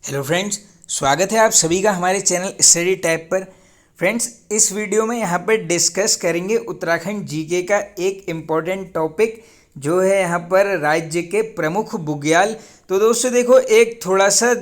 Hello friends, स्वागत है आप सभी का हमारे चैनल स्टडी टैब पर। फ्रेंड्स, इस वीडियो में यहाँ पर डिस्कस करेंगे उत्तराखंड जीके का एक इम्पॉर्टेंट टॉपिक जो है यहाँ पर राज्य के प्रमुख बुग्याल। तो दोस्तों देखो, एक थोड़ा सा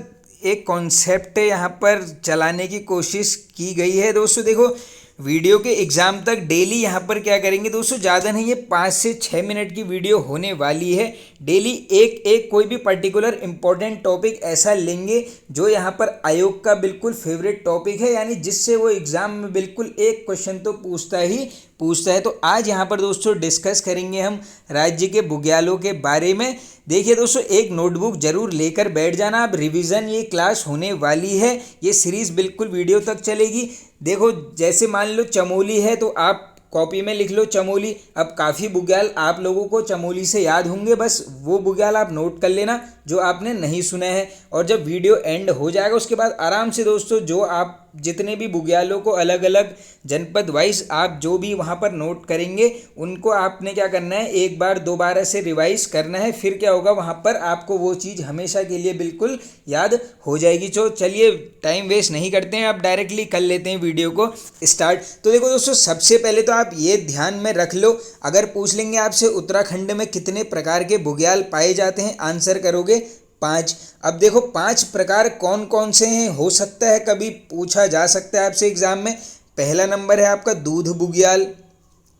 एक कॉन्सेप्ट यहाँ पर चलाने की कोशिश की गई है। दोस्तों देखो, वीडियो के एग्ज़ाम तक डेली यहाँ पर क्या करेंगे दोस्तों, ज़्यादा नहीं है 5 से 6 मिनट की वीडियो होने वाली है। डेली एक एक कोई भी पर्टिकुलर इम्पोर्टेंट टॉपिक ऐसा लेंगे जो यहाँ पर आयोग का बिल्कुल फेवरेट टॉपिक है, यानी जिससे वो एग्ज़ाम में बिल्कुल एक क्वेश्चन तो पूछता है। तो आज यहाँ पर दोस्तों डिस्कस करेंगे हम राज्य के बुग्यालों के बारे में। देखिए दोस्तों, एक नोटबुक जरूर लेकर बैठ जाना, अब रिवीजन ये क्लास होने वाली है, ये सीरीज़ बिल्कुल वीडियो तक चलेगी। देखो, जैसे मान लो चमोली है तो आप कॉपी में लिख लो चमोली। अब काफ़ी बुग्याल आप लोगों को चमोली से याद होंगे, बस वो बुग्याल आप नोट कर लेना जो आपने नहीं सुना है। और जब वीडियो एंड हो जाएगा उसके बाद आराम से दोस्तों, जो आप जितने भी बुग्यालों को अलग अलग जनपद वाइज आप जो भी वहाँ पर नोट करेंगे उनको आपने क्या करना है, एक बार दोबारा से रिवाइज करना है। फिर क्या होगा, वहाँ पर आपको वो चीज़ हमेशा के लिए बिल्कुल याद हो जाएगी। तो चलिए टाइम वेस्ट नहीं करते हैं, अब डायरेक्टली कर लेते हैं वीडियो को स्टार्ट। तो देखो दोस्तों, सबसे पहले तो आप ये ध्यान में रख लो, अगर पूछ लेंगे आपसे उत्तराखंड में कितने प्रकार के बुग्याल पाए जाते हैं, आंसर करोगे 5। अब देखो 5 प्रकार कौन कौन से हैं, हो सकता है कभी पूछा जा सकता है आपसे एग्जाम में। पहला नंबर है आपका दूध बुग्याल,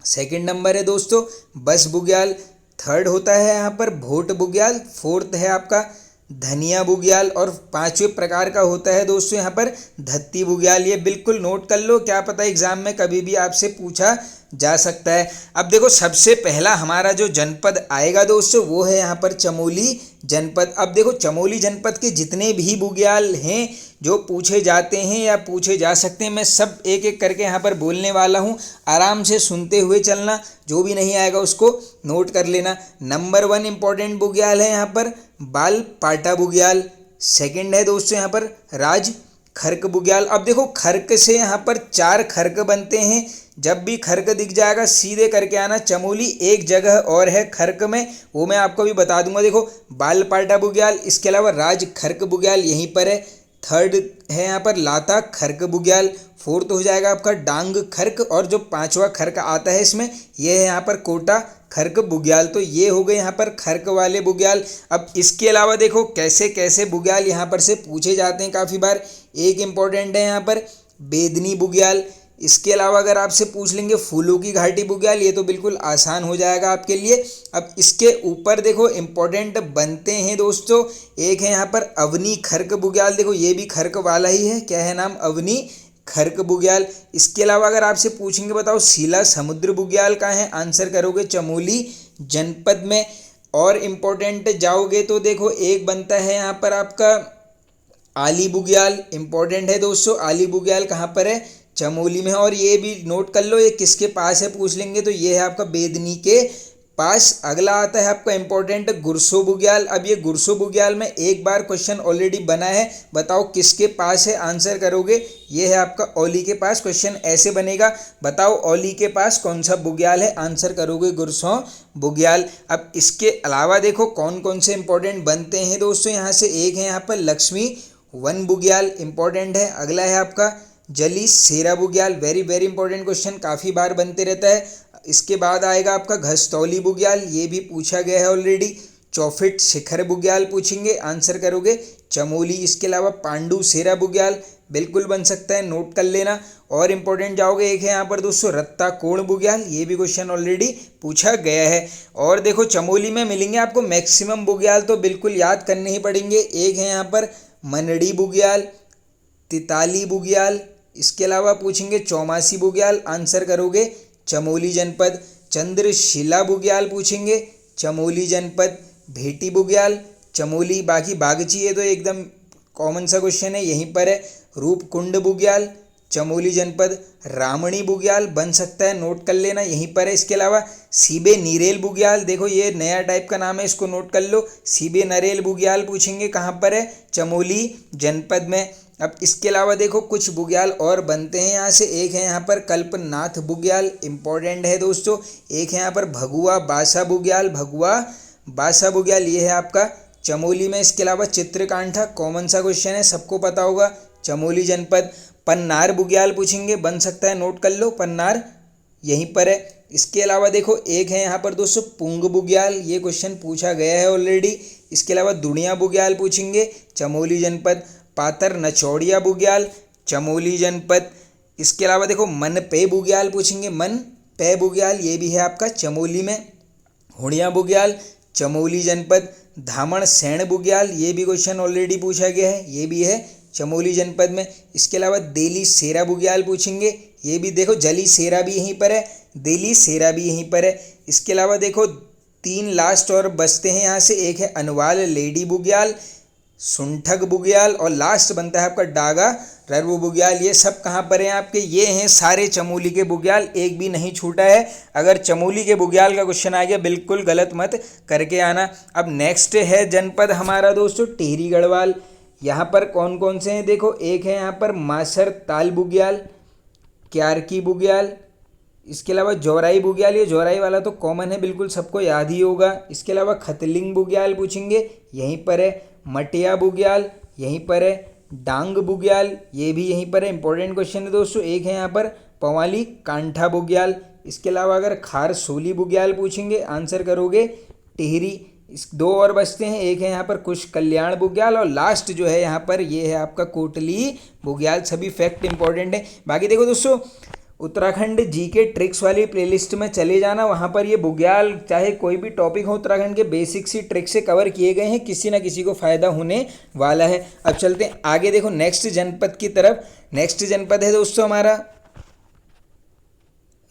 सेकंड नंबर है दोस्तों बस बुग्याल, थर्ड होता है यहाँ पर भोट बुग्याल, फोर्थ है आपका धनिया बुग्याल और 5वें प्रकार का होता है दोस्तों यहाँ पर धत्ती बुग्याल। ये बिल्कुल नोट कर लो, क्या पता एग्जाम में कभी भी आपसे पूछा जा सकता है। अब देखो, सबसे पहला हमारा जो जनपद आएगा दोस्तों वो है यहाँ पर चमोली जनपद। अब देखो, चमोली जनपद के जितने भी बुग्याल हैं जो पूछे जाते हैं या पूछे जा सकते हैं, मैं सब एक एक करके यहाँ पर बोलने वाला हूँ, आराम से सुनते हुए चलना, जो भी नहीं आएगा उसको नोट कर लेना। नंबर 1 इम्पॉर्टेंट बुग्याल है यहाँ पर बाल पाटा बुग्याल। सेकंड है दोस्तों यहाँ पर राज खर्क बुग्याल। अब देखो, खर्क से यहाँ पर 4 खर्क बनते हैं, जब भी खर्क दिख जाएगा सीधे करके आना। चमोली एक जगह और है खर्क में, वो मैं आपको भी बता दूंगा। देखो, बालपाटा बुग्याल, इसके अलावा राज खर्क बुग्याल यहीं पर है। थर्ड है यहाँ पर लाता खर्क बुग्याल, फोर्थ हो जाएगा आपका डांग खर्क, और जो 5वां खर्क आता है इसमें ये है यहाँ पर कोटा खर्क बुग्याल। तो ये हो गए यहाँ पर खर्क वाले बुग्याल। अब इसके अलावा देखो कैसे कैसे बुग्याल यहाँ पर से पूछे जाते हैं काफ़ी बार। एक इम्पॉर्टेंट है यहाँ पर बेदनी बुग्याल। इसके अलावा अगर आपसे पूछ लेंगे फूलों की घाटी बुग्याल, ये तो बिल्कुल आसान हो जाएगा आपके लिए। अब इसके ऊपर देखो इम्पोर्टेंट बनते हैं दोस्तों, एक है यहाँ पर अवनी खर्क बुग्याल। देखो ये भी खर्क वाला ही है, क्या है नाम, अवनी खर्क बुग्याल। इसके अलावा अगर आपसे पूछेंगे बताओ सीला समुद्र बुग्याल कहाँ है, आंसर करोगे चमोली जनपद में। और इम्पोर्टेंट जाओगे तो देखो एक बनता है यहाँ पर आपका आली बुग्याल, इम्पोर्टेंट है दोस्तों। आली बुग्याल कहाँ पर है, चमोली में है। और ये भी नोट कर लो, ये किसके पास है पूछ लेंगे तो ये है आपका बेदनी के पास। अगला आता है आपका इम्पोर्टेंट गुरसो बुग्याल। अब ये गुरसो बुग्याल में एक बार क्वेश्चन ऑलरेडी बना है, बताओ किसके पास है, आंसर करोगे ये है आपका औली के पास। क्वेश्चन ऐसे बनेगा, बताओ औली के पास कौन सा बुग्याल है, आंसर करोगे गुरसो बुग्याल। अब इसके अलावा देखो कौन कौन से इंपॉर्टेंट बनते हैं दोस्तों यहाँ से। एक है यहाँ पर लक्ष्मी वन बुग्याल, इंपॉर्टेंट है। अगला है आपका जली सेरा बुग्याल, वेरी वेरी इंपॉर्टेंट क्वेश्चन, काफ़ी बार बनते रहता है। इसके बाद आएगा आपका घस्तौली बुग्याल, ये भी पूछा गया है ऑलरेडी। चौफिट शिखर बुग्याल पूछेंगे, आंसर करोगे चमोली। इसके अलावा पांडु सेरा बुग्याल बिल्कुल बन सकता है, नोट कर लेना। और इम्पोर्टेंट जाओगे, एक है यहाँ पर दोस्तों रत्ता कोण बुग्याल, ये भी क्वेश्चन ऑलरेडी पूछा गया है। और देखो चमोली में मिलेंगे आपको मैक्सिमम बुग्याल, तो बिल्कुल याद करने ही पड़ेंगे। एक है यहाँ पर मनड़ी बुग्याल, तिताली बुग्याल, इसके अलावा पूछेंगे चौमासी बुग्याल, आंसर करोगे चमोली जनपद। चंद्रशिला बुग्याल पूछेंगे, चमोली जनपद। भेटी बुग्याल चमोली, बाकी बागची है तो एकदम कॉमन सा क्वेश्चन है, यहीं पर है। रूपकुंड बुग्याल चमोली जनपद। रामणी बुग्याल बन सकता है, नोट कर लेना, यहीं पर है। इसके अलावा सीबे नीरेल बुग्याल, देखो ये नया टाइप का नाम है, इसको नोट कर लो। सीबे नरेल बुग्याल पूछेंगे, कहाँ पर है, चमोली जनपद में। अब इसके अलावा देखो कुछ बुग्याल और बनते हैं यहाँ से। एक है यहाँ पर कल्पनाथ बुग्याल, इंपॉर्टेंट है दोस्तों। एक है यहाँ पर भगुआ बासा बुग्याल, भगुआ बासा बुग्याल, ये है आपका चमोली में। इसके अलावा चित्रकांठा कॉमन सा क्वेश्चन है, सबको पता होगा, चमोली जनपद। पन्नार बुग्याल पूछेंगे, बन सकता है, नोट कर लो, पन्नार यहीं पर है। इसके अलावा देखो एक है यहाँ पर दोस्तों पुंग बुग्याल, ये क्वेश्चन पूछा गया है ऑलरेडी। इसके अलावा दुनिया बुग्याल पूछेंगे, चमोली जनपद। पातर नचौड़िया बुग्याल, चमोली जनपद। इसके अलावा देखो मन पे बुग्याल पूछेंगे, मन पे बुग्याल ये भी है आपका चमोली में। हुड़िया बुग्याल चमोली जनपद। धामण सैण बुग्याल ये भी क्वेश्चन ऑलरेडी पूछा गया है, ये भी है चमोली जनपद में। इसके अलावा देली सेरा बुग्याल पूछेंगे, ये भी देखो जली सेरा भी यहीं पर है, देली सेरा भी यहीं पर है। इसके अलावा देखो 3 लास्ट और बचते हैं यहाँ से, एक है अनवाल लेडी बुग्याल, सुंठग बुग्याल और लास्ट बनता है आपका डागा ररवू बुग्याल। ये सब कहाँ पर हैं आपके, ये हैं सारे चमोली के बुग्याल, एक भी नहीं छूटा है। अगर चमोली के बुग्याल का क्वेश्चन आ गया बिल्कुल गलत मत करके आना। अब नेक्स्ट है जनपद हमारा दोस्तों टिहरी गढ़वाल। यहाँ पर कौन कौन से हैं देखो, एक है यहाँ पर मासर ताल बुग्याल, क्यारकी बुग्याल। इसके अलावा जौराई बुग्याल, ये जौराई वाला तो कॉमन है, बिल्कुल सबको याद ही होगा। इसके अलावा खतलिंग बुग्याल पूछेंगे, यहीं पर है। मटिया बुग्याल यहीं पर है। डांग बुग्याल ये भी यहीं पर है, इंपॉर्टेंट क्वेश्चन है दोस्तों। एक है यहाँ पर पवाली कांठा बुग्याल। इसके अलावा अगर खार सोली बुग्याल पूछेंगे, आंसर करोगे टिहरी। इस 2 और बचते हैं, एक है यहाँ पर कुश कल्याण बुग्याल और लास्ट जो है यहाँ पर ये है आपका कोटली बुग्याल। सभी फैक्ट इंपॉर्टेंट है। बाकी देखो दोस्तों उत्तराखंड जीके ट्रिक्स वाली प्लेलिस्ट में चले जाना, वहाँ पर ये बुग्याल चाहे कोई भी टॉपिक हो उत्तराखंड के बेसिक सी ट्रिक से कवर किए गए हैं, किसी ना किसी को फ़ायदा होने वाला है। अब चलते हैं आगे, देखो नेक्स्ट जनपद की तरफ। नेक्स्ट जनपद है दोस्तों हमारा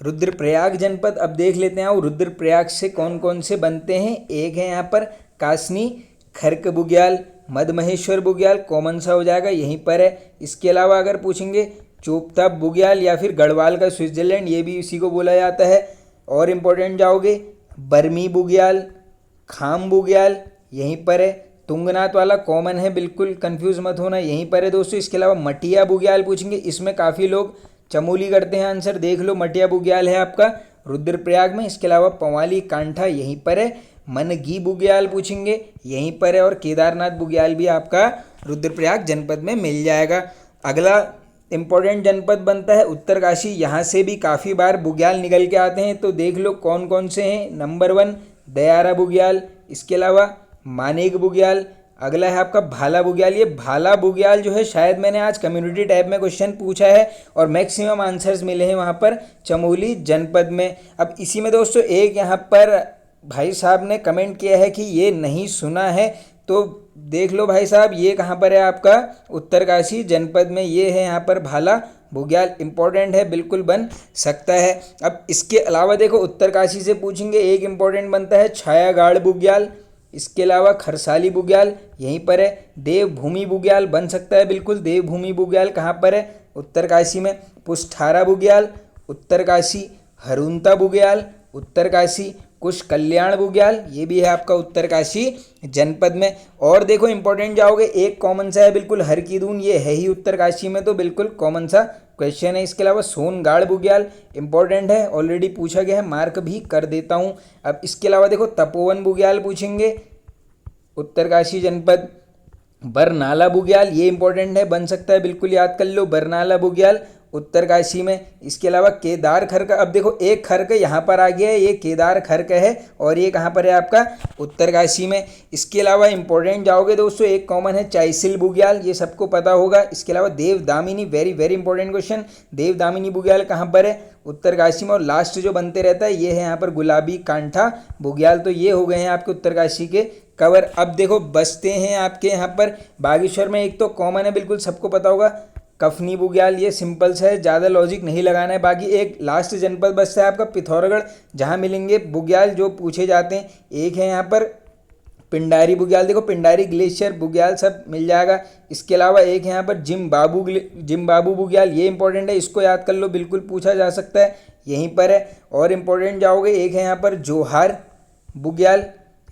रुद्रप्रयाग जनपद। अब देख लेते हैं रुद्रप्रयाग से कौन कौन से बनते हैं। एक है यहाँ पर कासनी खर्क बुग्याल, मदमहेश्वर बुग्याल, कॉमन सा हो जाएगा, यहीं पर है। इसके अलावा अगर पूछेंगे चोपता बुग्याल या फिर गढ़वाल का स्विट्जरलैंड, ये भी इसी को बोला जाता है। और इम्पोर्टेंट जाओगे बर्मी बुग्याल, खाम बुग्याल यहीं पर है। तुंगनाथ वाला कॉमन है, बिल्कुल कंफ्यूज मत होना, यहीं पर है दोस्तों। इसके अलावा मटिया बुग्याल पूछेंगे, इसमें काफ़ी लोग चमोली करते हैं आंसर, देख लो मटिया बुग्याल है आपका रुद्रप्रयाग में। इसके अलावा पवाली कांठा यहीं पर है। मनगी बुग्याल पूछेंगे, यहीं पर है। और केदारनाथ बुग्याल भी आपका रुद्रप्रयाग जनपद में मिल जाएगा। अगला इम्पोर्टेंट जनपद बनता है उत्तरकाशी। यहाँ से भी काफ़ी बार बुग्याल निकल के आते हैं, तो देख लो कौन कौन से हैं। नंबर 1 दयारा बुग्याल, इसके अलावा मानेक बुग्याल। अगला है आपका भाला बुग्याल। ये भाला बुग्याल जो है शायद मैंने आज कम्युनिटी टैब में क्वेश्चन पूछा है और मैक्सिमम आंसर्स मिले हैं वहाँ पर चमोली जनपद में। अब इसी में दोस्तों एक यहाँ पर भाई साहब ने कमेंट किया है कि ये नहीं सुना है, तो देख लो भाई साहब ये कहाँ पर है आपका उत्तरकाशी जनपद में, ये है यहाँ पर भाला बुग्याल। इंपॉर्टेंट है, बिल्कुल बन सकता है। अब इसके अलावा देखो उत्तरकाशी से पूछेंगे, एक इंपॉर्टेंट बनता है छायागाड़ बुग्याल। इसके अलावा खरसाली बुग्याल यहीं पर है। देवभूमि बुग्याल बन सकता है, बिल्कुल देवभूमि बुग्याल कहाँ पर है उत्तरकाशी में। पुष्ठारा बुग्याल उत्तरकाशी। हरुंता बुग्याल उत्तरकाशी। कुश कल्याण बुग्याल ये भी है आपका उत्तरकाशी जनपद में। और देखो इंपॉर्टेंट जाओगे, एक कॉमन सा है बिल्कुल, हरकीदून ये है ही उत्तरकाशी में, तो बिल्कुल कॉमन सा क्वेश्चन है। इसके अलावा सोनगाड़ बुग्याल इंपॉर्टेंट है, ऑलरेडी पूछा गया है, मार्क भी कर देता हूँ। अब इसके अलावा देखो तपोवन बुग्याल पूछेंगे उत्तरकाशी जनपद। बरनाला बुग्याल ये इंपॉर्टेंट है, बन सकता है, बिल्कुल याद कर लो, बरनाला बुग्याल उत्तरकाशी में। इसके अलावा केदार खर्क, अब देखो एक खर्क यहाँ पर आ गया है, ये केदार खर्क है और ये कहाँ पर है आपका उत्तरकाशी में। इसके अलावा इंपॉर्टेंट जाओगे दोस्तों, एक कॉमन है चाइसिल बुग्याल, ये सबको पता होगा। इसके अलावा देवदामिनी, वेरी वेरी इंपॉर्टेंट क्वेश्चन, देवदामिनी बुग्याल कहाँ पर है उत्तरकाशी में। और लास्ट जो बनते रहता है ये है यहाँ पर गुलाबी कांठा बुग्याल। तो ये हो गए हैं आपके उत्तरकाशी के कवर। अब देखो बचते हैं आपके यहाँ पर बागेश्वर में, एक तो कॉमन है बिल्कुल सबको पता होगा कफनी बुग्याल, ये सिंपल सा है, ज़्यादा लॉजिक नहीं लगाना है। बाकी एक लास्ट जनपद बचता है आपका पिथौरागढ़, जहाँ मिलेंगे बुग्याल जो पूछे जाते हैं। एक है यहाँ पर पिंडारी बुग्याल, देखो पिंडारी ग्लेशियर बुग्याल सब मिल जाएगा। इसके अलावा एक है यहाँ पर जिम्बाबू बुग्याल, ये इंपॉर्टेंट है, इसको याद कर लो, बिल्कुल पूछा जा सकता है, यहीं पर है। और इम्पोर्टेंट जाओगे, एक है यहाँ पर जोहार बुग्याल,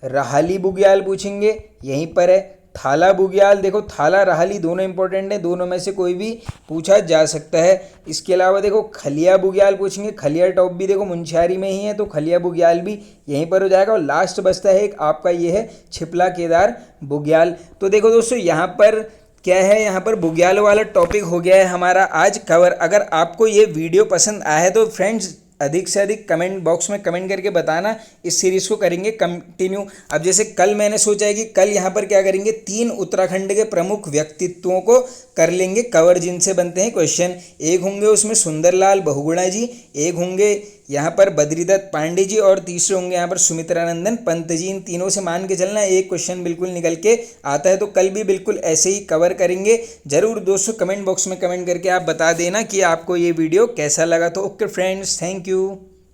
रहाली बुग्याल पूछेंगे, यहीं पर है। थाला बुग्याल, देखो थाला राहली दोनों इंपॉर्टेंट है, दोनों में से कोई भी पूछा जा सकता है। इसके अलावा देखो खलिया बुग्याल पूछेंगे, खलिया टॉप भी देखो मुंशियारी में ही है तो खलिया बुग्याल भी यहीं पर हो जाएगा। और लास्ट बचता है एक आपका ये है छिपला केदार बुग्याल। तो देखो दोस्तों यहाँ पर क्या है, यहाँ पर बुग्याल वाला टॉपिक हो गया है हमारा आज कवर। अगर आपको ये वीडियो पसंद आया है तो फ्रेंड्स अधिक से अधिक कमेंट बॉक्स में कमेंट करके बताना, इस सीरीज़ को करेंगे कंटिन्यू। अब जैसे कल मैंने सोचा है कि कल यहाँ पर क्या करेंगे, 3 उत्तराखंड के प्रमुख व्यक्तित्वों को कर लेंगे कवर जिनसे बनते हैं क्वेश्चन। एक होंगे उसमें सुंदरलाल बहुगुणा जी, एक होंगे यहाँ पर बद्रीदत्त पांडे जी और तीसरे होंगे यहाँ पर सुमित्रानंदन पंत जी। इन तीनों से मान के चलना एक क्वेश्चन बिल्कुल निकल के आता है। तो कल भी बिल्कुल ऐसे ही कवर करेंगे। जरूर दोस्तों कमेंट बॉक्स में कमेंट करके आप बता देना कि आपको ये वीडियो कैसा लगा। तो ओके फ्रेंड्स, थैंक यू।